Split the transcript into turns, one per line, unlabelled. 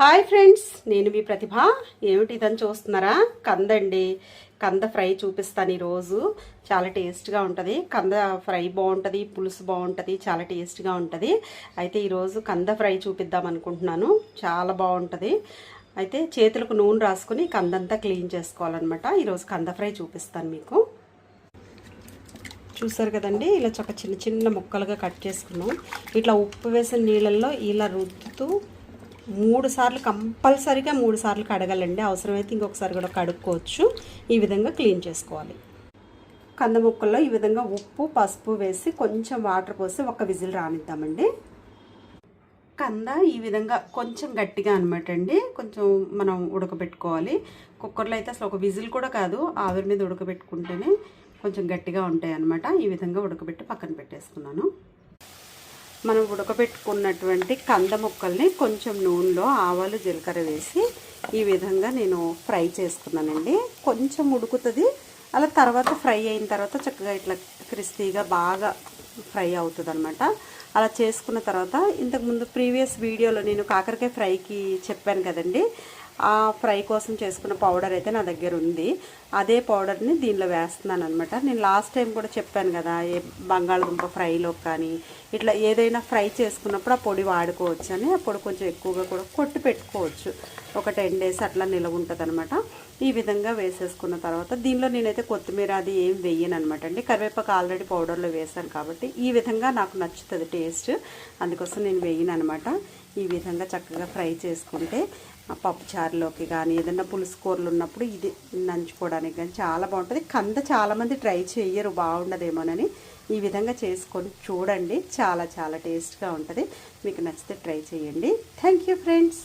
Hi friends, నేను మీ ప్రతిభ. ఏమిటి ఇదని చూస్తున్నారా? కందండి. కంద ఫ్రై చూపిస్తాను ఈరోజు. చాలా టేస్ట్గా ఉంటుంది. కంద ఫ్రై బాగుంటుంది, పులుసు బాగుంటుంది, చాలా టేస్ట్గా ఉంటుంది. అయితే ఈరోజు కంద ఫ్రై చూపిద్దాం అనుకుంటున్నాను. చాలా బాగుంటుంది. అయితే చేతులకు నూనె రాసుకుని కందంతా క్లీన్ చేసుకోవాలన్నమాట. ఈరోజు కంద ఫ్రై చూపిస్తాను మీకు. చూసారు కదండి, ఇలా చక్క చిన్న చిన్న ముక్కలుగా కట్ చేసుకున్నాం. ఇట్లా ఉప్పు వేసిన నీళ్ళల్లో ఇలా రుద్దుతూ 3 సార్లు కంపల్సరీగా 3 సార్లు కడగాలండి. అవసరమైతే ఇంకొకసారి కూడా కడుక్కోవచ్చు. ఈ విధంగా క్లీన్ చేసుకోవాలి. కంద ముక్కల్లో ఈ విధంగా ఉప్పు పసుపు వేసి కొంచెం వాటర్ పోసి ఒక విజిల్ రానిద్దామండి. కంద ఈ విధంగా కొంచెం గట్టిగా అనమాట అండి, కొంచెం మనం ఉడకబెట్టుకోవాలి. కుక్కర్లో అయితే అసలు ఒక విజిల్ కూడా కాదు, ఆవిరి మీద ఉడకబెట్టుకుంటేనే కొంచెం గట్టిగా ఉంటాయి అన్నమాట. ఈ విధంగా ఉడకబెట్టి పక్కన పెట్టేసుకున్నాను. మనం ఉడకబెట్టుకున్నటువంటి కంద ముక్కల్ని కొంచెం నూనెలో ఆవాలు జీలకర్ర వేసి ఈ విధంగా నేను ఫ్రై చేసుకున్నానండి. కొంచెం ఉడుకుతుంది, అలా తర్వాత ఫ్రై అయిన తర్వాత చక్కగా ఇట్లా క్రిస్పీగా బాగా ఫ్రై అవుతుంది అనమాట. అలా చేసుకున్న తర్వాత ఇంతకుముందు ప్రీవియస్ వీడియోలో నేను కాకరకాయ ఫ్రైకి చెప్పాను కదండి, ఆ ఫ్రై కోసం చేసుకున్న పౌడర్ అయితే నా దగ్గర ఉంది. అదే పౌడర్ని దీనిలో వేస్తున్నాను అనమాట. నేను లాస్ట్ టైం కూడా చెప్పాను కదా, బంగాళదుంప ఫ్రైలో కానీ ఇట్లా ఏదైనా ఫ్రై చేసుకున్నప్పుడు ఆ పొడి వాడుకోవచ్చు అని. ఆ పొడి కొంచెం ఎక్కువగా కూడా కొట్టి పెట్టుకోవచ్చు, ఒక 10 days అట్లా నిలవ ఉంటుంది అనమాట. ఈ విధంగా వేసేసుకున్న తర్వాత దీనిలో నేనైతే కొత్తిమీర అది ఏం వేయను అనమాట అండి. కరివేపాకు ఆల్రెడీ పౌడర్లో వేసాను కాబట్టి ఈ విధంగా నాకు నచ్చుతుంది టేస్ట్, అందుకోసం నేను వేయను అనమాట. ఈ విధంగా చక్కగా ఫ్రై చేసుకుంటే పప్పు చారులోకి కానీ ఏదైనా పులుసు కూరలు ఉన్నప్పుడు ఇది నంచుకోవడానికి కానీ చాలా బాగుంటుంది. కంద చాలామంది ట్రై చేయరు, బాగుండదేమోనని. ఈ విధంగా చేసుకొని చూడండి, చాలా చాలా టేస్ట్గా ఉంటుంది. మీకు నచ్చితే ట్రై చేయండి. Thank you friends.